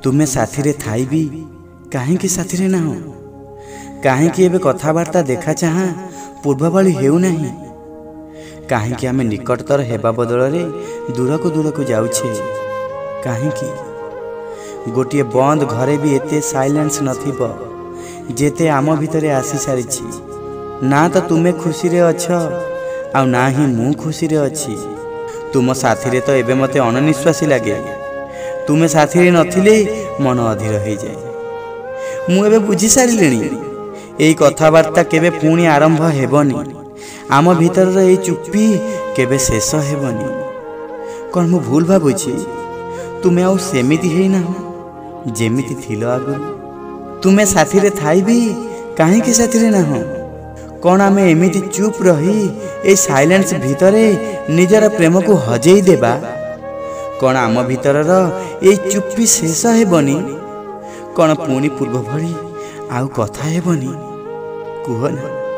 तुमे साथी रे थाई भी काहेकि साथी रे ना हो काहेकि एबे कथाबार्ता देखा चाहा पूर्व भली हेउ नाही काहेकि आमे निकटतर हेबा बदଳରେ दूरକୁ दूरକୁ जाउछे काहेकि गोटे बंद घरे भी एते साइलेंस नथिबो जेते आम भितरे आसी सारिछि ना तो तुमे खुशी रे अछ आ ना ही मु खुशी रे अछि तुम साथी रे तो एबे मते अननिश्वासी लागे तुमे साथी रे नथिले मन अधीर हो जाए मु एबे बुझी सारिलेनी एई कथाबार्ता केबे पुणी आरंभ हेबनी आम भीतर एई चुप्पी केबे शेष हेबनी कौन मु भूल भाबुछि तुमे आउ सेमिति हेई ना हो जेमिति थिलो आगु तुमे साथी रे थाई भी काहेकि साथी रे ना हो कौन आमे एमिति चुप रही ए साइलेंस भितरे निजर प्रेम को हजेई देबा कौन आम भीतर ए चुप्पी शेष हेबनी कौन पुणी पूर्व भली आउ कथा हेबनी कुह ना।